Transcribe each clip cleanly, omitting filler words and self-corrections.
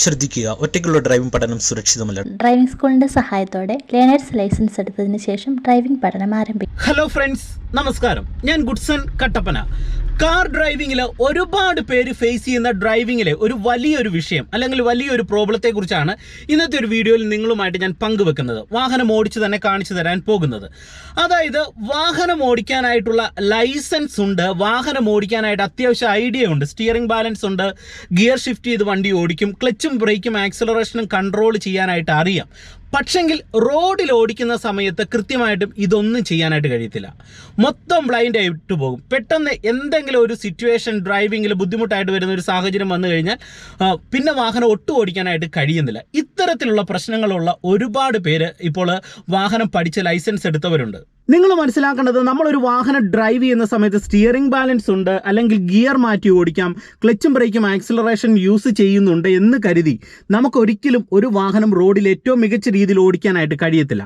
ശ്രദ്ധിക്കുക, ഒറ്റയ്ക്കുള്ള ഡ്രൈവിംഗ് പഠനം സുരക്ഷിതമല്ല. ഡ്രൈവിംഗ് സ്കൂളിന്റെ സഹായത്തോടെ ലേണേഴ്സ് ലൈസൻസ് എടുത്തതിന് ശേഷം ഡ്രൈവിംഗ് പഠനം ആരംഭിക്കും. ഹലോ ഫ്രണ്ട്സ്, നമസ്കാരം. ഞാൻ ഗുഡ്സൺ കട്ടപ്പന. കാർ ഡ്രൈവിംഗിൽ ഒരുപാട് പേര് ഫേസ് ചെയ്യുന്ന ഡ്രൈവിംഗിലെ ഒരു വലിയൊരു വിഷയം അല്ലെങ്കിൽ വലിയൊരു പ്രോബ്ലത്തെ കുറിച്ചാണ് ഇന്നത്തെ ഒരു വീഡിയോയിൽ നിങ്ങളുമായിട്ട് ഞാൻ പങ്കുവെക്കുന്നത്. വാഹനം ഓടിച്ച് തന്നെ കാണിച്ചു തരാൻ പോകുന്നത്. അതായത് വാഹനം ഓടിക്കാനായിട്ടുള്ള ലൈസൻസ് ഉണ്ട്, വാഹനം ഓടിക്കാനായിട്ട് അത്യാവശ്യം ഐഡിയ ഉണ്ട്, സ്റ്റിയറിംഗ് ബാലൻസ് ഉണ്ട്, ഗിയർ ഷിഫ്റ്റ് ചെയ്ത് വണ്ടി ഓടിക്കും, ക്ലച്ചും ബ്രേക്കും ആക്സലറേഷനും കൺട്രോൾ ചെയ്യാനായിട്ട് അറിയാം. പക്ഷെങ്കിൽ റോഡിൽ ഓടിക്കുന്ന സമയത്ത് കൃത്യമായിട്ടും ഇതൊന്നും ചെയ്യാനായിട്ട് കഴിയത്തില്ല. മൊത്തം ബ്ലൈൻഡ് ആയിട്ട് പോകും. പെട്ടെന്ന് എന്തെങ്കിലും ഒരു സിറ്റുവേഷൻ ഡ്രൈവിങ്ങിൽ ബുദ്ധിമുട്ടായിട്ട് വരുന്ന ഒരു സാഹചര്യം വന്നു കഴിഞ്ഞാൽ പിന്നെ വാഹനം ഒട്ടും ഓടിക്കാനായിട്ട് കഴിയുന്നില്ല. ഇത്തരത്തിലുള്ള പ്രശ്നങ്ങളുള്ള ഒരുപാട് പേര് ഇപ്പോൾ വാഹനം പഠിച്ച് ലൈസൻസ് എടുത്തവരുണ്ട്. നിങ്ങൾ മനസ്സിലാക്കേണ്ടത്, നമ്മളൊരു വാഹനം ഡ്രൈവ് ചെയ്യുന്ന സമയത്ത് സ്റ്റിയറിംഗ് ബാലൻസ് ഉണ്ട്, അല്ലെങ്കിൽ ഗിയർ മാറ്റി ഓടിക്കാം, ക്ലച്ചും ബ്രേക്കും ആക്സിലറേഷൻ യൂസ് ചെയ്യുന്നുണ്ട് എന്ന് കരുതി നമുക്കൊരിക്കലും ഒരു വാഹനം റോഡിൽ ഏറ്റവും മികച്ച രീതിയിൽ ഓടിക്കാനായിട്ട് കഴിയത്തില്ല.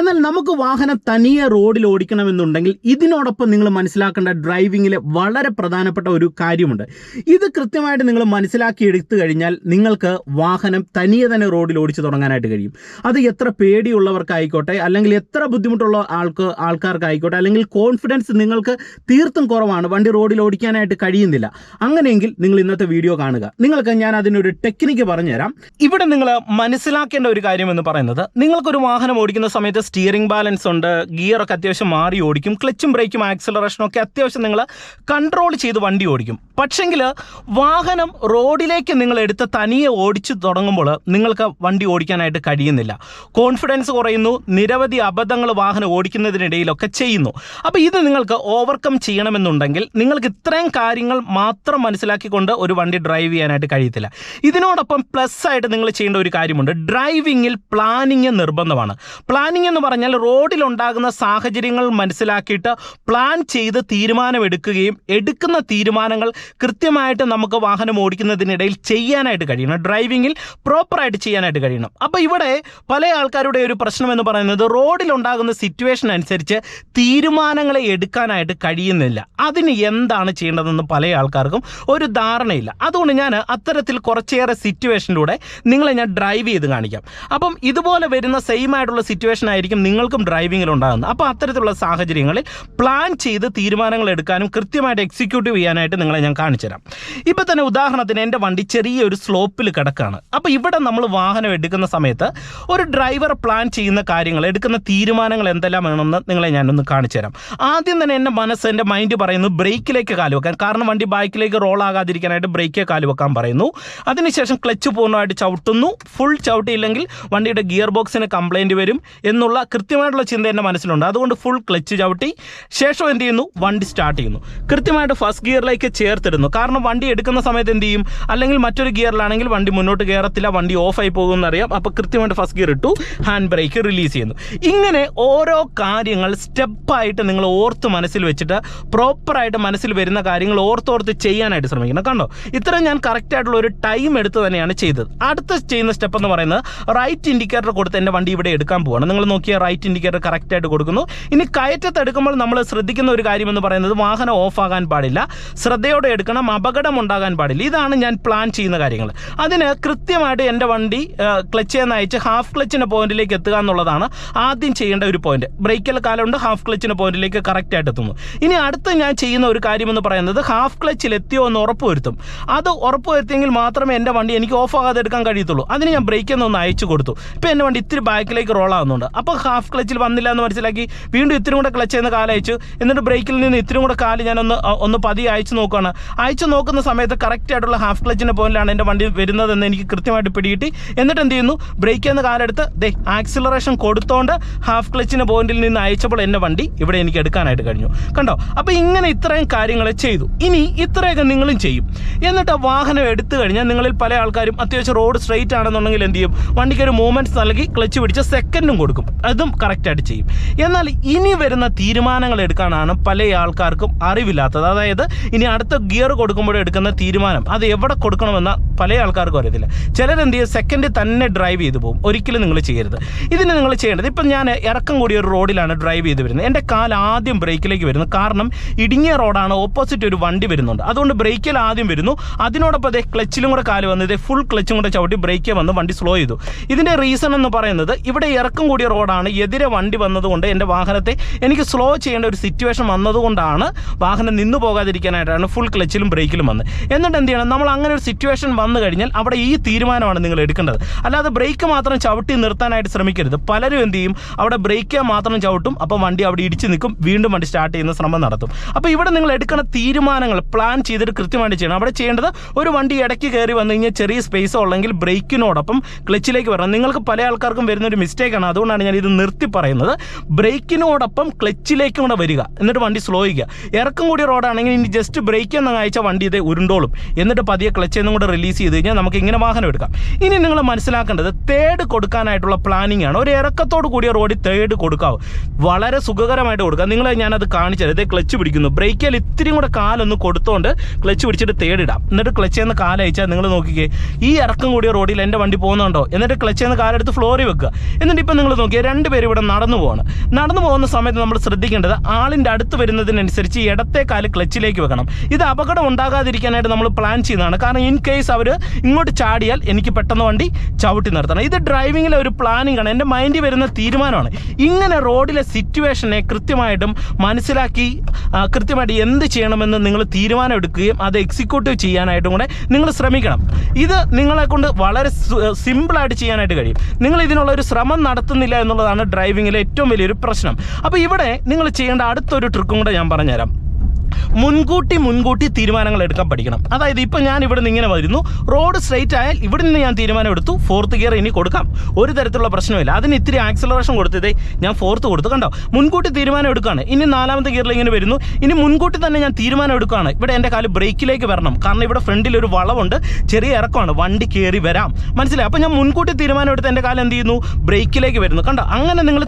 എന്നാൽ നമുക്ക് വാഹനം തനിയെ റോഡിൽ ഓടിക്കണമെന്നുണ്ടെങ്കിൽ ഇതിനോടൊപ്പം നിങ്ങൾ മനസ്സിലാക്കേണ്ട ഡ്രൈവിങ്ങിലെ വളരെ പ്രധാനപ്പെട്ട ഒരു കാര്യമുണ്ട്. ഇത് കൃത്യമായിട്ട് നിങ്ങൾ മനസ്സിലാക്കി എടുത്തു കഴിഞ്ഞാൽ നിങ്ങൾക്ക് വാഹനം തനിയെ തന്നെ റോഡിൽ ഓടിച്ചു തുടങ്ങാനായിട്ട് കഴിയും. അത് എത്ര പേടിയുള്ളവർക്കായിക്കോട്ടെ, അല്ലെങ്കിൽ എത്ര ബുദ്ധിമുട്ടുള്ള ആൾക്കാർക്കായിക്കോട്ടെ, അല്ലെങ്കിൽ കോൺഫിഡൻസ് നിങ്ങൾക്ക് തീർത്തും കുറവാണ്, വണ്ടി റോഡിൽ ഓടിക്കാനായിട്ട് കഴിയുന്നില്ല, അങ്ങനെയെങ്കിൽ നിങ്ങൾ ഇന്നത്തെ വീഡിയോ കാണുക. നിങ്ങൾക്ക് ഞാൻ അതിനൊരു ടെക്നിക്ക് പറഞ്ഞുതരാം. ഇവിടെ നിങ്ങൾ മനസ്സിലാക്കേണ്ട ഒരു കാര്യം എന്ന് പറയുന്നത്, നിങ്ങൾക്കൊരു വാഹനം ഓടിക്കുന്ന സമയത്ത് സ്റ്റിയറിംഗ് ബാലൻസ് ഉണ്ട്, ഗിയറൊക്കെ അത്യാവശ്യം മാറി ഓടിക്കും, ക്ലച്ചും ബ്രേക്കും ആക്സിലറേഷനും ഒക്കെ അത്യാവശ്യം നിങ്ങൾ കൺട്രോൾ ചെയ്ത് വണ്ടി ഓടിക്കും. പക്ഷെങ്കിൽ വാഹനം റോഡിലേക്ക് നിങ്ങൾ എടുത്ത് തനിയെ ഓടിച്ചു തുടങ്ങുമ്പോൾ നിങ്ങൾക്ക് വണ്ടി ഓടിക്കാനായിട്ട് കഴിയുന്നില്ല. കോൺഫിഡൻസ് കുറയുന്നു, നിരവധി അബദ്ധങ്ങൾ വാഹനം ഓടിക്കുന്നതിനിടയിലൊക്കെ ചെയ്യുന്നു. അപ്പോൾ ഇത് നിങ്ങൾക്ക് ഓവർകം ചെയ്യണമെന്നുണ്ടെങ്കിൽ നിങ്ങൾക്ക് ഇത്രയും കാര്യങ്ങൾ മാത്രം മനസ്സിലാക്കിക്കൊണ്ട് ഒരു വണ്ടി ഡ്രൈവ് ചെയ്യാനായിട്ട് കഴിയത്തില്ല. ഇതിനോടൊപ്പം പ്ലസ് ആയിട്ട് നിങ്ങൾ ചെയ്യേണ്ട ഒരു കാര്യമുണ്ട്. ഡ്രൈവിങ്ങിൽ പ്ലാനിങ് നിർബന്ധമാണ്. പ്ലാനിങ് എന്ന് പറഞ്ഞാൽ റോഡിലുണ്ടാകുന്ന സാഹചര്യങ്ങൾ മനസ്സിലാക്കിയിട്ട് പ്ലാൻ ചെയ്ത് തീരുമാനമെടുക്കുകയും എടുക്കുന്ന തീരുമാനങ്ങൾ കൃത്യമായിട്ട് നമുക്ക് വാഹനം ഓടിക്കുന്നതിനിടയിൽ ചെയ്യാനായിട്ട് കഴിയണം. ഡ്രൈവിങ്ങിൽ പ്രോപ്പറായിട്ട് ചെയ്യാനായിട്ട് കഴിയണം. അപ്പോൾ ഇവിടെ പല ആൾക്കാരുടെ ഒരു പ്രശ്നം എന്ന് പറയുന്നത്, റോഡിലുണ്ടാകുന്ന സിറ്റുവേഷൻ അനുസരിച്ച് തീരുമാനങ്ങളെ എടുക്കാനായിട്ട് കഴിയുന്നില്ല. അതിന് എന്താണ് ചെയ്യേണ്ടതെന്ന് പല ആൾക്കാർക്കും ഒരു ധാരണയില്ല. അതുകൊണ്ട് ഞാൻ അത്തരത്തിൽ കുറച്ചേറെ സിറ്റുവേഷനിലൂടെ നിങ്ങളെ ഞാൻ ഡ്രൈവ് ചെയ്ത് കാണിക്കാം. അപ്പം ഇതുപോലെ വരുന്ന സെയിം ആയിട്ടുള്ള സിറ്റുവേഷൻ ആയിരിക്കും നിങ്ങൾക്കും ഡ്രൈവിങ്ങിൽ ഉണ്ടാകുന്നത്. അപ്പോൾ അത്തരത്തിലുള്ള സാഹചര്യങ്ങളിൽ പ്ലാൻ ചെയ്ത് തീരുമാനങ്ങൾ എടുക്കാനും കൃത്യമായിട്ട് എക്സിക്യൂട്ടീവ് ചെയ്യാനായിട്ട് നിങ്ങളെ ഞാൻ കാണിച്ചു തരാം. ഇപ്പം തന്നെ ഉദാഹരണത്തിന് എൻ്റെ വണ്ടി ചെറിയൊരു സ്ലോപ്പിൽ കിടക്കുകയാണ്. അപ്പോൾ ഇവിടെ നമ്മൾ വാഹനം എടുക്കുന്ന സമയത്ത് ഒരു ഡ്രൈവർ പ്ലാൻ ചെയ്യുന്ന കാര്യങ്ങൾ, എടുക്കുന്ന തീരുമാനങ്ങൾ എന്തെല്ലാം വേണമെന്ന് നിങ്ങളെ ഞാനൊന്ന് കാണിച്ചു തരാം. ആദ്യം തന്നെ എൻ്റെ മൈൻഡ് പറയുന്നു ബ്രേക്കിലേക്ക് കാല് വെക്കാൻ. കാരണം വണ്ടി ബാക്കിലേക്ക് റോൾ ആകാതിരിക്കാനായിട്ട് ബ്രേക്കേ കാല് വെക്കാൻ പറയുന്നു. അതിനുശേഷം ക്ലച്ച് പൂർണ്ണമായിട്ട് ചവിട്ടുന്നു. ഫുൾ ചവിട്ടിയില്ലെങ്കിൽ വണ്ടിയുടെ ഗിയർ ബോക്സിന് കംപ്ലൈൻറ്റ് വരും എന്നുള്ള കൃത്യമായിട്ടുള്ള ചിന്ത എൻ്റെ മനസ്സിലുണ്ട്. അതുകൊണ്ട് ഫുൾ ക്ലച്ച് ചവിട്ടി ശേഷം എന്ത് ചെയ്യുന്നു, വണ്ടി സ്റ്റാർട്ട് ചെയ്യുന്നു. കൃത്യമായിട്ട് ഫസ്റ്റ് ഗിയറിലേക്ക് ചേർത്തിടുന്നു. കാരണം വണ്ടി എടുക്കുന്ന സമയത്ത് എന്ത് ചെയ്യും, അല്ലെങ്കിൽ മറ്റൊരു ഗിയറിലാണെങ്കിൽ വണ്ടി മുന്നോട്ട് കയറത്തില്ല, വണ്ടി ഓഫായി പോകുമെന്നറിയാം. അപ്പോൾ കൃത്യമായിട്ട് ഫസ്റ്റ് ഗിയർ ഇട്ടു, ഹാൻഡ് ബ്രേക്ക് റിലീസ് ചെയ്യുന്നു. ഇങ്ങനെ ഓരോ കാര്യങ്ങൾ സ്റ്റെപ്പായിട്ട് നിങ്ങൾ ഓർത്ത് മനസ്സിൽ വെച്ചിട്ട് പ്രോപ്പറായിട്ട് മനസ്സിൽ വരുന്ന കാര്യങ്ങൾ ഓർത്തോർത്ത് ചെയ്യാനായിട്ട് ശ്രമിക്കണം. കണ്ടോ, ഇത്രയും ഞാൻ കറക്റ്റായിട്ടുള്ള ഒരു ടൈം എടുത്ത് തന്നെയാണ് ചെയ്തത്. അടുത്ത ചെയ്യുന്ന സ്റ്റെപ്പ് എന്ന് പറയുന്നത്, റൈറ്റ് ഇൻഡിക്കേറ്റർ കൊടുത്ത് എൻ്റെ വണ്ടി ഇവിടെ എടുക്കാൻ പോവാണ്. നിങ്ങൾ നോക്കിയാൽ റൈറ്റ് ഇൻഡിക്കേറ്റർ കറക്റ്റായിട്ട് കൊടുക്കുന്നു. ഇനി കയറ്റത്ത് എടുക്കുമ്പോൾ നമ്മൾ ശ്രദ്ധിക്കുന്ന ഒരു കാര്യം എന്ന് പറയുന്നത്, വാഹനം ഓഫാകാൻ പാടില്ല, ശ്രദ്ധയോടെ എടുക്കണം, അപകടം ഉണ്ടാകാൻ പാടില്ല. ഇതാണ് ഞാൻ പ്ലാൻ ചെയ്യുന്ന കാര്യങ്ങൾ. അതിന് കൃത്യമായിട്ട് എൻ്റെ വണ്ടി ക്ലച്ച് ചെയ്യുന്ന അയച്ച് ഹാഫ് ക്ലച്ചിൻ്റെ പോയിന്റിലേക്ക് എത്തുക എന്നുള്ളതാണ് ആദ്യം ചെയ്യേണ്ട ഒരു പോയിന്റ്. ബ്രേക്കിൽ കാലമുണ്ട്, ഹാഫ് ക്ലച്ചിൻ്റെ പോയിന്റിലേക്ക് കറക്റ്റായിട്ട് എത്തുന്നു. ഇനി അടുത്ത് ഞാൻ ചെയ്യുന്ന ഒരു കാര്യം എന്ന് പറയുന്നത്, ഹാഫ് ക്ലച്ചിൽ എത്തിയോ എന്ന് ഉറപ്പുവരുത്തും. അത് ഉറപ്പുവരുത്തിയെങ്കിൽ മാത്രമേ എൻ്റെ വണ്ടി എനിക്ക് ഓഫ് ആകാതെ എടുക്കാൻ കഴിയത്തുള്ളൂ. അതിന് ഞാൻ ബ്രേക്കിൽ നിന്ന് അയച്ചു കൊടുത്തു. ഇപ്പോൾ എൻ്റെ വണ്ടി ഇത്തിരി ബാക്കിലേക്ക് റോൾ ആകുന്നുണ്ട്. അപ്പോൾ ഹാഫ് ക്ലച്ചിൽ വന്നില്ല എന്ന് മനസ്സിലാക്കി വീണ്ടും ഇത്തിരി കൂടെ ക്ലച്ച് ചെയ്യുന്ന കാലയച്ചു. എന്നിട്ട് ബ്രേക്കിൽ നിന്ന് ഇത്തിരി കൂടെ കാല് ഞാൻ ഒന്ന് പതിയെ അയച്ചു നോക്കുകയാണ്. അയച്ചു നോക്കുന്ന സമയത്ത് കറക്റ്റായിട്ടുള്ള ഹാഫ് ക്ലച്ചിൻ്റെ പോയിന്റിലാണ് എൻ്റെ വണ്ടി വരുന്നതെന്ന് എനിക്ക് കൃത്യമായിട്ട് പിടികിട്ടി. എന്നിട്ട് എന്ത് ചെയ്യുന്നു, ബ്രേക്കിൽ നിന്ന് കാലെടുത്ത് ആക്സിലറേഷൻ കൊടുത്തോണ്ട് ഹാഫ് ക്ലച്ചിൻ്റെ പോയിന്റിൽ നിന്ന് അയച്ചപ്പോൾ എൻ്റെ വണ്ടി ഇവിടെ എനിക്ക് എടുക്കാനായിട്ട് കഴിഞ്ഞു. കണ്ടോ, അപ്പോൾ ഇങ്ങനെ ഇത്രയും കാര്യങ്ങൾ ചെയ്തു. ഇനി ഇത്രയൊക്കെ നിങ്ങളും ചെയ്യും. എന്നിട്ട് വാഹനം എടുത്തു കഴിഞ്ഞാൽ നിങ്ങളിൽ പല ആൾക്കാരും അത്യാവശ്യം റോഡ് സ്ട്രെയിറ്റ് ആണെന്നുണ്ടെങ്കിൽ എന്ത് ചെയ്യും, വണ്ടിക്ക് ഒരു മൂവ്മെൻറ്റ്സ് നൽകി ക്ലച്ച് പിടിച്ച് സെക്കൻഡും കൊടുക്കും. അതും കറക്റ്റായിട്ട് ചെയ്യും. എന്നാൽ ഇനി വരുന്ന തീരുമാനങ്ങൾ എടുക്കാനാണ് പല ആൾക്കാർക്കും അറിവില്ലാത്തത്. അതായത് ഇനി അടുത്ത ഗിയർ കൊടുക്കുമ്പോൾ എടുക്കുന്ന തീരുമാനം അത് എവിടെ കൊടുക്കണമെന്ന പല ആൾക്കാർക്കും അറിയത്തില്ല. ചിലരെന്ത് ചെയ്യും, സെക്കൻഡ് തന്നെ ഡ്രൈവ് ചെയ്തു പോകും. ഒരിക്കലും നിങ്ങൾ ചെയ്യരുത്. ഇതിന് നിങ്ങൾ ചെയ്യേണ്ടത്, ഇപ്പം ഞാൻ ഇറക്കം കൂടിയ ഒരു റോഡിലാണ് ഡ്രൈവ് ചെയ്ത് വരുന്നത്. എൻ്റെ കാൽ ആദ്യം ബ്രേക്കിലേക്ക് വരുന്നു, കാരണം ഇടുങ്ങിയ റോഡാണ്, ഓപ്പോസിറ്റ് ഒരു വണ്ടി വരുന്നുണ്ട്. അതുകൊണ്ട് ബ്രേക്കിൽ ആദ്യം വരുന്നു. അതിനോടൊപ്പം അതേ ക്ലച്ചിലും കൂടെ കാല് വന്ന് ഇതേ ഫുൾ ക്ലച്ചും കൂടെ ചവിട്ടി ബ്രേക്ക് വന്ന് വണ്ടി സ്ലോ ചെയ്തു. ഇതിൻ്റെ റീസൺ എന്ന് പറയുന്നത് ഇവിടെ ഇറക്കം കൂടിയ റോഡാണ്, എതിരെ വണ്ടി വന്നതുകൊണ്ട് എൻ്റെ വാഹനത്തെ എനിക്ക് സ്ലോ ചെയ്യേണ്ട ഒരു സിറ്റുവേഷൻ വന്നതുകൊണ്ടാണ് വാഹനം നിന്നു പോകാതിരിക്കാനായിട്ടാണ് ഫുൾ ക്ലച്ചിലും ബ്രേക്കിലും വന്നത്. എന്നിട്ട് എന്ത് ചെയ്യണം, നമ്മൾ അങ്ങനെ ഒരു സിറ്റുവേഷൻ വന്നു കഴിഞ്ഞാൽ അവിടെ ഈ തീരുമാനമാണ് നിങ്ങൾ എടുക്കേണ്ടത്. അല്ലാതെ ബ്രേക്ക് മാത്രം ചവിട്ടി നിർത്താനായിട്ട് ശ്രമിക്കരുത്. പലരും എന്ത് ചെയ്യും, അവിടെ ബ്രേക്ക് മാത്രം ചവിട്ടും, അപ്പോൾ വണ്ടി അവിടെ ഇടിച്ച് നിൽക്കും, വീണ്ടും വണ്ടി സ്റ്റാർട്ട് ചെയ്യുന്ന ശ്രമം നടത്തും. അപ്പോൾ ഇവിടെ നിങ്ങൾ എടുക്കുന്ന തീരുമാനങ്ങൾ പ്ലാൻ ചെയ്തിട്ട് കൃത്യമായിട്ട് ചെയ്യണം. അവിടെ ചെയ്യേണ്ടത്, ഒരു വണ്ടി ഇടയ്ക്ക് കയറി വന്നു കഴിഞ്ഞാൽ ചെറിയ സ്പേസോ ഉള്ളെങ്കിൽ ബ്രേക്കിനോടൊപ്പം ക്ലച്ചിലേക്ക് വരണം. നിങ്ങൾക്ക് പല ആൾക്കാർക്കും വരുന്നൊരു മിസ്റ്റേക്കാണ്, അതുകൊണ്ടാണ് ഞാൻ ഇത് നിർത്തി പറയുന്നത്. ബ്രേക്കിനോടൊപ്പം ക്ലച്ചിലേക്കും കൂടെ വരിക, എന്നിട്ട് വണ്ടി സ്ലോ ചെയ്യുക. ഇറക്കം കൂടിയ റോഡാണെങ്കിൽ ഇനി ജസ്റ്റ് ബ്രേക്ക് എന്ന് അയച്ചാൽ വണ്ടി ഇതേ ഉരുണ്ടോളും, എന്നിട്ട് പതിയെ ക്ലച്ചെന്നും കൂടെ റിലീസ് ചെയ്ത് കഴിഞ്ഞാൽ നമുക്ക് ഇങ്ങനെ വാഹനം എടുക്കാം. ഇനി നിങ്ങൾ മനസ്സിലാക്കേണ്ടത് തേർഡ് കൊടുക്കാനായിട്ടുള്ള പ്ലാനിങ് ആണ്. ഒരു ഇറക്കത്തോട് കൂടിയ റോഡിൽ തേർഡ് കൊടുക്കാവും, വളരെ സുഖകരമായിട്ട് കൊടുക്കുക. ഞാനത് കാണിച്ചത് ഇതേ ക്ലച്ച് പിടിക്കുന്നു, ബ്രേക്കിൽ ഇത്തിരി കൂടെ കാലൊന്ന് കൊടുത്തോണ്ട് ക്ലച്ച് പിടിച്ചിട്ട് തേർഡ് ഇടാം, എന്നിട്ട് ക്ലച്ചെന്ന് കാലയച്ചാൽ നിങ്ങൾ നോക്കിക്കേ, ഈ ഇറക്കം കൂടിയ റോഡിൽ എൻ്റെ വണ്ടി പോകുന്നുണ്ടോ, എന്നിട്ട് ക്ലച്ചെന്ന് കാലെടുത്ത് ഫ്ലോറിൽ വെക്കുക. എന്നിട്ട് ഇപ്പം നിങ്ങൾ നോക്കിയാൽ രണ്ടുപേരും ഇവിടെ നടന്നു പോകുന്ന സമയത്ത് നമ്മൾ ശ്രദ്ധിക്കേണ്ടത്, ആളിൻ്റെ അടുത്ത് വരുന്നതിനനുസരിച്ച് ഇടത്തെ കാല് ക്ലച്ചിലേക്ക് വെക്കണം. ഇത് അപകടം ഉണ്ടാകാതിരിക്കാനായിട്ട് നമ്മൾ പ്ലാൻ ചെയ്യുന്നതാണ്. കാരണം ഇൻ കേസ് അവർ ഇങ്ങോട്ട് ചാടിയാൽ എനിക്ക് പെട്ടെന്ന് വണ്ടി ചവിട്ടി നിർത്തണം. ഇത് ഡ്രൈവിങ്ങിലെ ഒരു പ്ലാനിങ് ആണ്, എൻ്റെ മൈൻഡിൽ വരുന്ന തീരുമാനമാണ്. ഇങ്ങനെ റോഡിലെ സിറ്റുവേഷനെ കൃത്യമായിട്ടും മനസ്സിലാക്കി കൃത്യമായിട്ട് എന്ത് ചെയ്യണമെന്ന് നിങ്ങൾ തീരുമാനം എടുക്കുകയും അത് എക്സിക്യൂട്ടീവ് ചെയ്യാനായിട്ടും കൂടെ നിങ്ങൾ ശ്രമിക്കണം. ഇത് നിങ്ങളെ കൊണ്ട് വളരെ സിമ്പിളായിട്ട് ചെയ്യാനായിട്ട് കഴിയും. നിങ്ങൾ ഇതിനുള്ള ഒരു ശ്രമം നടത്തുന്നില്ല എന്നുള്ളതാണ് ഡ്രൈവിങ്ങിലെ ഏറ്റവും വലിയൊരു പ്രശ്നം. അപ്പോൾ ഇവിടെ നിങ്ങൾ ചെയ്യേണ്ട അടുത്തൊരു ട്രിക്കും കൂടെ ഞാൻ പറഞ്ഞുതരാം. മുൻകൂട്ടി തീരുമാനങ്ങൾ എടുക്കാൻ പഠിക്കണം. അതായത് ഇപ്പം ഞാൻ ഇവിടെ നിന്ന് ഇങ്ങനെ വരുന്നു, റോഡ് സ്ട്രെയിറ്റ് ആയാൽ ഇവിടെ നിന്ന് ഞാൻ തീരുമാനം എടുത്തു, 4th ഗിയർ ഇനി കൊടുക്കാം, ഒരു തരത്തിലുള്ള പ്രശ്നമില്ല. അതിന് ഇത്തിരി ആക്സിലറേഷൻ കൊടുത്തതേ ഞാൻ 4th കൊടുത്തു, കണ്ടോ, മുൻകൂട്ടി തീരുമാനം എടുക്കുകയാണ്. ഇനി 4th ഗിയറിൽ ഇങ്ങനെ വരുന്നു, ഇനി മുൻകൂട്ടി തന്നെ ഞാൻ തീരുമാനം എടുക്കുകയാണ്, ഇവിടെ എൻ്റെ കാല് ബ്രേക്കിലേക്ക് വരണം, കാരണം ഇവിടെ ഫ്രണ്ടിൽ ഒരു വളവുണ്ട്, ചെറിയ ഇറക്കമാണ്, വണ്ടി കയറി വരാം, മനസ്സിലായി. അപ്പോൾ ഞാൻ മുൻകൂട്ടി തീരുമാനം എടുത്ത് എൻ്റെ കാലം എന്ത് ചെയ്യുന്നു, ബ്രേക്കിലേക്ക് വരുന്നു, കണ്ടോ. അങ്ങനെ നിങ്ങൾ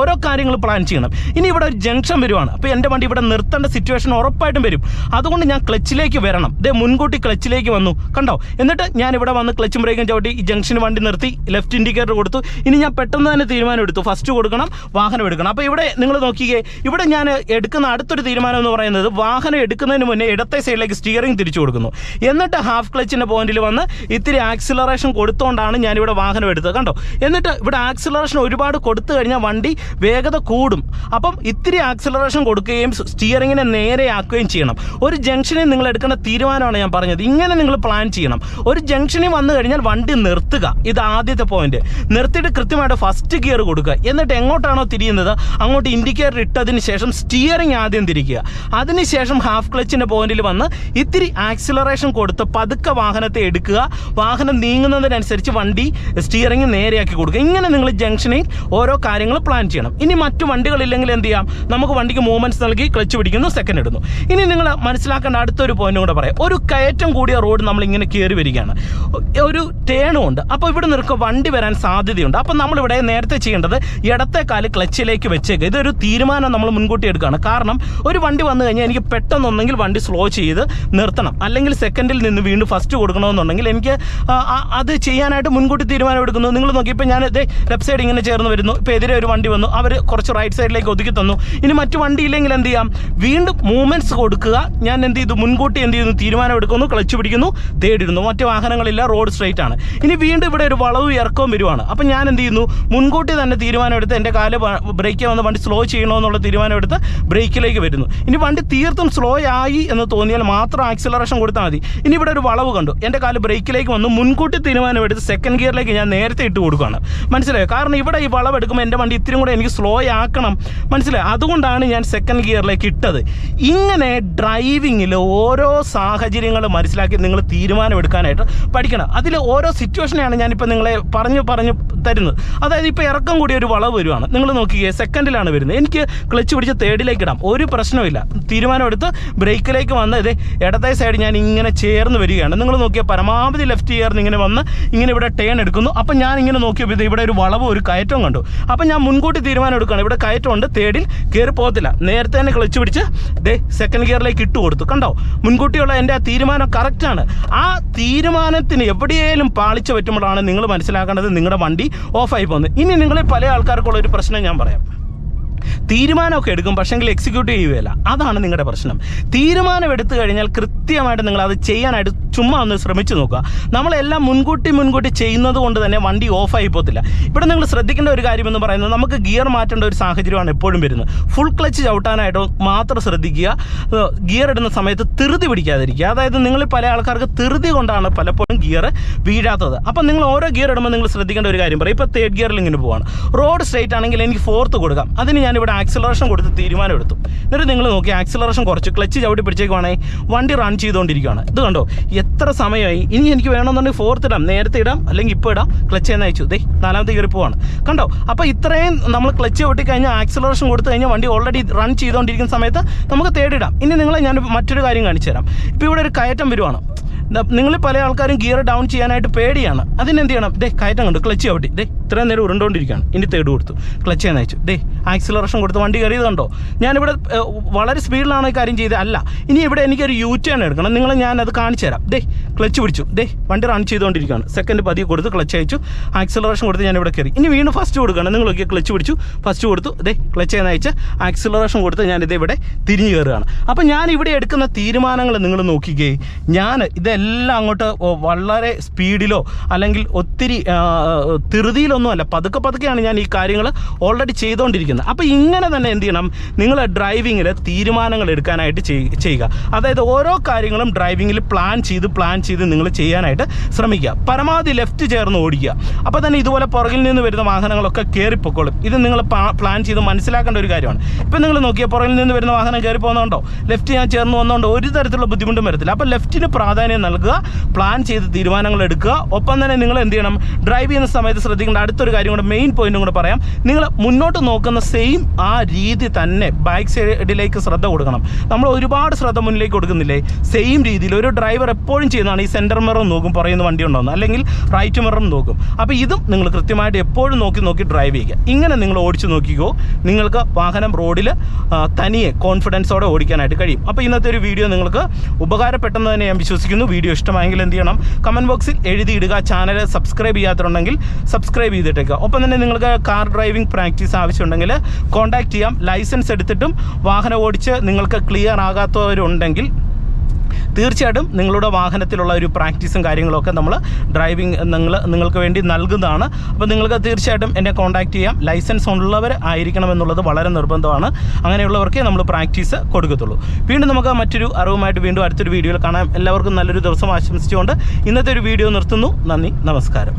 ഓരോ കാര്യങ്ങൾ പ്ലാൻ ചെയ്യണം. ഇനി ഇവിടെ ഒരു ജംഗ്ഷൻ വരുവാണ്, അപ്പോൾ എൻ്റെ വണ്ടി ഇവിടെ നിർത്തേണ്ട സിറ്റുവേഷൻ ഉറപ്പായിട്ടും വരും. അതുകൊണ്ട് ഞാൻ ക്ലച്ചിലേക്ക് വരണം. മുൻകൂട്ടി ക്ലച്ചിലേക്ക് വന്നു, കണ്ടോ. എന്നിട്ട് ഞാൻ ഇവിടെ വന്ന് ക്ലച്ചും ബ്രേക്കും ചവിട്ടി ഈ ജംഗ്ഷന് വണ്ടി നിർത്തി, ലെഫ്റ്റ് ഇൻഡിക്കേറ്റർ കൊടുത്തു. ഇനി ഞാൻ പെട്ടെന്ന് തന്നെ തീരുമാനം എടുത്തു, ഫസ്റ്റ് കൊടുക്കണം, വാഹനം എടുക്കണം. അപ്പോൾ ഇവിടെ നിങ്ങൾ നോക്കിയേ, ഇവിടെ ഞാൻ എടുക്കുന്ന അടുത്തൊരു തീരുമാനം എന്ന് പറയുന്നത്, വാഹനം എടുക്കുന്നതിന് മുന്നേ ഇടത്തെ സൈഡിലേക്ക് സ്റ്റിയറിംഗ് തിരിച്ചു കൊടുക്കുന്നു. എന്നിട്ട് ഹാഫ് ക്ലച്ചിൻ്റെ പോയിന്റിൽ വന്ന് ഇത്തിരി ആക്സിലറേഷൻ കൊടുത്തുകൊണ്ടാണ് ഞാനിവിടെ വാഹനം എടുത്തത്, കണ്ടോ. എന്നിട്ട് ഇവിടെ ആക്സിലറേഷൻ ഒരുപാട് കൊടുത്തു കഴിഞ്ഞാൽ വണ്ടി വേഗത കൂടും. അപ്പം ഇത്തിരി ആക്സിലറേഷൻ കൊടുക്കുകയും സ്റ്റിയറിങ്ങിനെ നേരെയാക്കുകയും ചെയ്യണം. ഒരു ജംഗ്ഷനിൽ നിങ്ങൾ എടുക്കേണ്ട തീരുമാനമാണ് ഞാൻ പറഞ്ഞത്. ഇങ്ങനെ നിങ്ങൾ പ്ലാൻ ചെയ്യണം. ഒരു ജംഗ്ഷനിൽ വന്നു കഴിഞ്ഞാൽ വണ്ടി നിർത്തുക, ഇത് ആദ്യത്തെ പോയിന്റ്. നിർത്തിയിട്ട് കൃത്യമായിട്ട് ഫസ്റ്റ് ഗിയർ കൊടുക്കുക. എന്നിട്ട് എങ്ങോട്ടാണോ തിരിയുന്നത് അങ്ങോട്ട് ഇൻഡിക്കേറ്റർ ഇട്ടതിന് ശേഷം സ്റ്റിയറിംഗ് ആദ്യം തിരിക്കുക. അതിനുശേഷം ഹാഫ് ക്ലച്ചിൻ്റെ പോയിന്റിൽ വന്ന് ഇത്തിരി ആക്സിലറേഷൻ കൊടുത്ത് പതുക്കെ വാഹനത്തെ എടുക്കുക. വാഹനം നീങ്ങുന്നതിനനുസരിച്ച് വണ്ടി സ്റ്റിയറിംഗ് നേരെയാക്കി കൊടുക്കുക. ഇങ്ങനെ നിങ്ങൾ ജംഗ്ഷനിൽ ഓരോ കാര്യങ്ങൾ പ്ലാൻ ചെയ്യണം. ഇനി മറ്റു വണ്ടികളില്ലെങ്കിൽ എന്ത് ചെയ്യാം, നമുക്ക് വണ്ടിക്ക് മൂവ്മെൻറ്റ്സ് നൽകി ക്ലച്ച് പിടിക്കുന്നു, സെക്കൻഡ് ഇടുന്നു. ഇനി നിങ്ങൾ മനസ്സിലാക്കേണ്ട അടുത്തൊരു പോയിന്റ് കൂടെ പറയാം. ഒരു കയറ്റം കൂടിയ റോഡ് നമ്മളിങ്ങനെ കയറി വരികയാണ്, ഒരു ടേണും ഉണ്ട്. അപ്പോൾ ഇവിടെ നിൽക്കുക വണ്ടി വരാൻ സാധ്യതയുണ്ട്. അപ്പോൾ നമ്മളിവിടെ നേരത്തെ ചെയ്യേണ്ടത് ഇടത്തെ കാല് ക്ലച്ചിലേക്ക് വെച്ചേക്കുക. ഇതൊരു തീരുമാനം നമ്മൾ മുൻകൂട്ടി എടുക്കുകയാണ്. കാരണം ഒരു വണ്ടി വന്നു കഴിഞ്ഞാൽ എനിക്ക് പെട്ടെന്നൊന്നെങ്കിൽ വണ്ടി സ്ലോ ചെയ്ത് നിർത്തണം, അല്ലെങ്കിൽ സെക്കൻഡിൽ നിന്ന് വീണ്ടും ഫസ്റ്റ് കൊടുക്കണമെന്നുണ്ടെങ്കിൽ എനിക്ക് അത് ചെയ്യാനായിട്ട് മുൻകൂട്ടി തീരുമാനം എടുക്കുന്നു. നിങ്ങൾ നോക്കി, ഇപ്പോൾ ഞാൻ ലെഫ്റ്റ് സൈഡ് ഇങ്ങനെ ചേർന്ന് വരുന്നു, ഇപ്പോൾ എതിരെ ഒരു വണ്ടി വന്നു, അവർ കുറച്ച് റൈറ്റ് സൈഡിലേക്ക് ഒതുക്കി തന്നു. ഇനി മറ്റു വണ്ടി ഇല്ലെങ്കിൽ എന്ത് ചെയ്യാം, വീണ്ടും മൂവ്മെൻറ്റ്സ് കൊടുക്കുക. ഞാൻ എന്ത് ചെയ്തു, മുൻകൂട്ടി എന്ത് ചെയ്യുന്നു, തീരുമാനം എടുക്കുന്നു, ക്ലച്ച് പിടിക്കുന്നു, തേടിടുന്നു. മറ്റു വാഹനങ്ങളില്ല, റോഡ് സ്ട്രെയിറ്റ് ആണ്. ഇനി വീണ്ടും ഇവിടെ ഒരു വളവും ഇറക്കവും വരുവാണ്. അപ്പം ഞാൻ എന്ത് ചെയ്യുന്നു, മുൻകൂട്ടി തന്നെ തീരുമാനം എടുത്ത് എൻ്റെ കാല് ബ്രേക്ക് വന്ന് വണ്ടി സ്ലോ ചെയ്യണമെന്നുള്ള തീരുമാനം എടുത്ത് ബ്രേക്കിലേക്ക് വരുന്നു. ഇനി വണ്ടി തീർത്തും സ്ലോ ആയി എന്ന് തോന്നിയാൽ മാത്രം ആക്സിലറേഷൻ കൊടുത്താൽ മതി. ഇനി ഇവിടെ ഒരു വളവ് കണ്ടു, എൻ്റെ കാല് ബ്രേക്കിലേക്ക് വന്നു, മുൻകൂട്ടി തീരുമാനം എടുത്ത് സെക്കൻഡ് ഗിയറിലേക്ക് ഞാൻ നേരത്തെ ഇട്ട് കൊടുക്കുകയാണ്, മനസ്സിലായോ. കാരണം ഇവിടെ ഈ വളവ് എടുക്കുമ്പോൾ എൻ്റെ വണ്ടി ഇത്തിരി കൂടെ എനിക്ക് സ്ലോ ആക്കണം, മനസ്സിലായോ. അതുകൊണ്ടാണ് ഞാൻ സെക്കൻഡ് ഗിയറിലേക്ക് ഇട്ടത്. ഇങ്ങനെ ഡ്രൈവിങ്ങിൽ ഓരോ സാഹചര്യങ്ങൾ മനസ്സിലാക്കി നിങ്ങൾ തീരുമാനം എടുക്കാനായിട്ട് പഠിക്കണം. അതിൽ ഓരോ സിറ്റുവേഷനെയാണ് ഞാനിപ്പോൾ നിങ്ങളെ പറഞ്ഞു തരുന്നത്. അതായത് ഇപ്പോൾ ഇറക്കം കൂടി ഒരു വളവ് വരുവാണ്, നിങ്ങൾ നോക്കിയേ, സെക്കൻഡിലാണ് വരുന്നത്. എനിക്ക് ക്ലച്ച് പിടിച്ച് തേർഡിലേക്ക് ഇടാം, ഒരു പ്രശ്നമില്ല. തീരുമാനം എടുത്ത് ബ്രേക്കിലേക്ക് വന്ന് ഇടത്തെ സൈഡ് ഞാൻ ഇങ്ങനെ ചേർന്ന് വരികയാണ്. നിങ്ങൾ നോക്കിയാൽ പരമാവധി ലെഫ്റ്റ് ചേർന്ന് ഇങ്ങനെ വന്ന് ഇങ്ങനെ ഇവിടെ ടേൺ എടുക്കുന്നു. അപ്പം ഞാൻ ഇങ്ങനെ നോക്കിയപ്പോൾ ഇവിടെ ഒരു വളവും ഒരു കയറ്റവും കണ്ടു. അപ്പം ഞാൻ മുൻകൂട്ടി തീരുമാനം എടുക്കുകയാണ്, ഇവിടെ കയറ്റമുണ്ട്, തേർഡിൽ കയറി പോകത്തില്ല, നേരത്തെ തന്നെ ക്ലച്ച് പിടിച്ച് സെക്കൻഡ് ഗിയറിലേക്ക് ഇട്ട് കൊടുത്തു, കണ്ടോ. മുൻകൂട്ടിയുള്ള എൻ്റെ ആ തീരുമാനം കറക്റ്റാണ്. ആ തീരുമാനത്തിന് എവിടെയെങ്കിലും പാളിച്ച പറ്റുമ്പോഴാണ് നിങ്ങൾ മനസ്സിലാക്കേണ്ടത് നിങ്ങളുടെ വണ്ടി ഓഫായി പോകുന്നത്. ഇനി നിങ്ങളിൽ പല ആൾക്കാർക്കുള്ള ഒരു പ്രശ്നം ഞാൻ പറയാം. തീരുമാനമൊക്കെ എടുക്കും, പക്ഷേങ്കിൽ എക്സിക്യൂട്ട് ചെയ്യുകയില്ല. അതാണ് നിങ്ങളുടെ പ്രശ്നം. തീരുമാനം എടുത്തു കഴിഞ്ഞാൽ കൃത്യമായിട്ട് നിങ്ങൾ അത് ചെയ്യാനായിട്ട് ചുമ്മാ ഒന്ന് ശ്രമിച്ചു നോക്കുക. നമ്മളെല്ലാം മുൻകൂട്ടി ചെയ്യുന്നത് കൊണ്ട് തന്നെ വണ്ടി ഓഫായി പോകത്തില്ല. ഇവിടെ നിങ്ങൾ ശ്രദ്ധിക്കേണ്ട ഒരു കാര്യമെന്ന് പറയുന്നത്, നമുക്ക് ഗിയർ മാറ്റേണ്ട ഒരു സാഹചര്യമാണ് എപ്പോഴും വരുന്നത്. ഫുൾ ക്ലച്ച് ചവിട്ടാനായിട്ട് മാത്രം ശ്രദ്ധിക്കുക. ഗിയർ ഇടുന്ന സമയത്ത് ധൃതി പിടിക്കാതിരിക്കുക. അതായത് നിങ്ങൾ പല ആൾക്കാർക്ക് ധൃതി കൊണ്ടാണ് പലപ്പോഴും ഗിയർ വീഴാത്തത്. അപ്പം നിങ്ങൾ ഓരോ ഗിയർ ഇടുമ്പോൾ നിങ്ങൾ ശ്രദ്ധിക്കേണ്ട ഒരു കാര്യം പറയും. ഇപ്പോൾ തേർഡ് ഗിയറിൽ ഇങ്ങനെ പോവാണ്, റോഡ് സ്ട്രൈറ്റ് ആണെങ്കിൽ എനിക്ക് ഫോർത്ത് കൊടുക്കാം. അതിന് ഞാനിവിടെ ആക്സിലറേഷൻ കൊടുത്ത് തീരുമാനം എടുത്തു. എന്നിട്ട് നിങ്ങൾ നോക്കി ആക്സിലറേഷൻ കുറച്ച് ക്ലച്ച് ചവിട്ടി പിടിച്ചേക്കുവാണെങ്കിൽ വണ്ടി റൺ ചെയ്തുകൊണ്ടിരിക്കുകയാണ്. ഇത് കണ്ടോ, എത്ര സമയമായി. ഇനി എനിക്ക് വേണമെന്നുണ്ടെങ്കിൽ ഫോർത്ത് ഇടാം, നേരത്തെ ഇടാം, അല്ലെങ്കിൽ ഇപ്പോൾ ഇടാം. ക്ലച്ച് എന്ന് അയച്ചു, ദേ നാലാമത്തെ കയറി പോവാണ്. കണ്ടോ, അപ്പോൾ ഇത്രയും നമ്മൾ ക്ലച്ച് ചവിട്ടി കഴിഞ്ഞാൽ ആക്സിലറേഷൻ കൊടുത്തു കഴിഞ്ഞാൽ വണ്ടി ഓൾറെഡി റൺ ചെയ്തുകൊണ്ടിരിക്കുന്ന സമയത്ത് നമുക്ക് തേർഡ് ഇടാം. ഇനി നിങ്ങളെ ഞാൻ മറ്റൊരു കാര്യം കാണിച്ചു തരാം. ഇപ്പോൾ ഇവിടെ ഒരു കയറ്റം വരുവാണ്. നിങ്ങൾ പല ആൾക്കാരും ഗിയർ ഡൗൺ ചെയ്യാനായിട്ട് പേടിയാണ്. അതിനെന്ത് ചെയ്യണം? ദേ കയറ്റം കണ്ടു, ക്ലച്ച് ചവിട്ടി, ദേ ഇത്രയും നേരം ഉരുണ്ടുകൊണ്ടിരിക്കുകയാണ്. ഇനി തേർഡ് കൊടുത്തു, ക്ലച്ച് എന്ന് അയച്ചു, ദേ ആക്സിലറേഷൻ കൊടുത്ത് വണ്ടി കയറിയത് കണ്ടോ. ഞാനിവിടെ വളരെ സ്പീഡിലാണ് ഈ കാര്യം ചെയ്തത് അല്ല. ഇനി ഇവിടെ എനിക്കൊരു യു ടേൺ എടുക്കണം. ഞാനത് കാണിച്ചു തരാം. ദേ ക്ലച്ച് പിടിച്ചു, ദേ വണ്ടി റൺ ചെയ്തുകൊണ്ടിരിക്കുകയാണ്. സെക്കൻഡ് പതിയെ കൊടുത്ത് ക്ലച്ച് അയച്ചു, ആക്സിലറേഷൻ കൊടുത്ത് ഞാനിവിടെ കയറി. ഇനി വീണ്ടും ഫസ്റ്റ് കൊടുക്കണം. നിങ്ങൾ നോക്കിയാൽ ക്ലച്ച് പിടിച്ചു, ഫസ്റ്റ് കൊടുത്തു, ദേ ക്ലച്ച് എന്ന് അയച്ച് ആക്സിലറേഷൻ കൊടുത്ത് ഞാനിത് ഇവിടെ തിരിഞ്ഞു കയറുകയാണ്. അപ്പോൾ ഞാൻ ഇവിടെ എടുക്കുന്ന തീരുമാനങ്ങൾ നിങ്ങൾ നോക്കിക്കേ. ഞാൻ ഇതെല്ലാം അങ്ങോട്ട് വളരെ സ്പീഡിലോ അല്ലെങ്കിൽ ഒത്തിരി ധൃതിയിലൊന്നും അല്ല, പതുക്കെയാണ് ഞാൻ ഈ കാര്യങ്ങൾ ഓൾറെഡി ചെയ്തുകൊണ്ടിരിക്കുന്നത്. അപ്പോൾ ഇങ്ങനെ തന്നെ എന്ത് ചെയ്യണം, നിങ്ങൾ ഡ്രൈവിങ്ങിൽ തീരുമാനങ്ങൾ എടുക്കാനായിട്ട് ചെയ്യുക. അതായത് ഓരോ കാര്യങ്ങളും ഡ്രൈവിങ്ങിൽ പ്ലാൻ ചെയ്ത് നിങ്ങൾ ചെയ്യാനായിട്ട് ശ്രമിക്കുക. പരമാവധി ലെഫ്റ്റ് ചേർന്ന് ഓടിക്കുക. അപ്പോൾ തന്നെ ഇതുപോലെ പുറകിൽ നിന്ന് വരുന്ന വാഹനങ്ങളൊക്കെ കയറിപ്പോക്കോളും. ഇത് നിങ്ങൾ പ്ലാൻ ചെയ്ത് മനസ്സിലാക്കേണ്ട ഒരു കാര്യമാണ്. ഇപ്പം നിങ്ങൾ നോക്കിയാൽ പുറകിൽ നിന്ന് വരുന്ന വാഹനം കയറി പോകുന്നതുകൊണ്ടോ ലെഫ്റ്റ് ഞാൻ ചേർന്ന് വന്നതുകൊണ്ടോ ഒരു തരത്തിലുള്ള ബുദ്ധിമുട്ടും വരത്തില്ല. അപ്പോൾ ലെഫ്റ്റിന് പ്രാധാന്യം നൽകുക, പ്ലാൻ ചെയ്ത് തീരുമാനങ്ങൾ എടുക്കുക. ഒപ്പം തന്നെ നിങ്ങൾ എന്ത് ചെയ്യണം, ഡ്രൈവ് ചെയ്യുന്ന സമയത്ത് ശ്രദ്ധിക്കേണ്ട അടുത്തൊരു കാര്യം കൂടെ, മെയിൻ പോയിന്റും കൂടെ പറയാം. നിങ്ങൾ മുന്നോട്ട് നോക്കുന്ന സെയിം ആ രീതി തന്നെ ബാക്ക് സൈഡിലേക്ക് ശ്രദ്ധ കൊടുക്കണം. നമ്മൾ ഒരുപാട് ശ്രദ്ധ മുന്നിലേക്ക് കൊടുക്കുന്നില്ലേ, സെയിം രീതിയിൽ ഒരു ഡ്രൈവർ എപ്പോഴും ചെയ്യുന്നതാണ്. ഈ സെൻറ്റർ മിററും നോക്കും, പറയുന്ന വണ്ടി ഉണ്ടോന്ന്, അല്ലെങ്കിൽ റൈറ്റ് മിററും നോക്കും. അപ്പോൾ ഇതും നിങ്ങൾ കൃത്യമായിട്ട് എപ്പോഴും നോക്കി ഡ്രൈവ് ചെയ്യുക. ഇങ്ങനെ നിങ്ങൾ ഓടിച്ച് നോക്കിക്കോ, നിങ്ങൾക്ക് വാഹനം റോഡിൽ തനിയെ കോൺഫിഡൻസോടെ ഓടിക്കാനായിട്ട് കഴിയും. അപ്പോൾ ഇന്നത്തെ ഒരു വീഡിയോ നിങ്ങൾക്ക് ഉപകാരപ്പെട്ടെന്ന് തന്നെ ഞാൻ വിശ്വസിക്കുന്നു. വീഡിയോ ഇഷ്ടമായെങ്കിൽ എന്ത് ചെയ്യണം, കമൻറ്റ് ബോക്സിൽ എഴുതിയിടുക. ചാനൽ സബ്സ്ക്രൈബ് ചെയ്യാത്തുണ്ടെങ്കിൽ സബ്സ്ക്രൈബ് ചെയ്തിട്ടേക്കുക. ഒപ്പം തന്നെ നിങ്ങൾക്ക് കാർ ഡ്രൈവിംഗ് പ്രാക്ടീസ് ആവശ്യമുണ്ടെങ്കിൽ കോൺടാക്ട് ചെയ്യാം. ലൈസൻസ് എടുത്തിട്ടും വാഹനം ഓടിച്ച് നിങ്ങൾക്ക് ക്ലിയർ ആകാത്തവരുണ്ടെങ്കിൽ തീർച്ചയായിട്ടും നിങ്ങളുടെ വാഹനത്തിലുള്ള ഒരു പ്രാക്ടീസും കാര്യങ്ങളൊക്കെ നമ്മൾ ഡ്രൈവിംഗ് നിങ്ങൾക്ക് വേണ്ടി നൽകുന്നതാണ്. അപ്പോൾ നിങ്ങൾക്ക് തീർച്ചയായിട്ടും എന്നെ കോൺടാക്റ്റ് ചെയ്യാം. ലൈസൻസ് ഉള്ളവർ ആയിരിക്കണം എന്നുള്ളത് വളരെ നിർബന്ധമാണ്. അങ്ങനെയുള്ളവർക്കേ നമ്മൾ പ്രാക്ടീസ് കൊടുക്കത്തുള്ളൂ. വീണ്ടും നമുക്ക് മറ്റൊരു അറിവുമായിട്ട് വീണ്ടും അടുത്തൊരു വീഡിയോയിൽ കാണാം. എല്ലാവർക്കും നല്ലൊരു ദിവസം ആശംസിച്ചുകൊണ്ട് ഇന്നത്തെ ഒരു വീഡിയോ നിർത്തുന്നു. നന്ദി, നമസ്കാരം.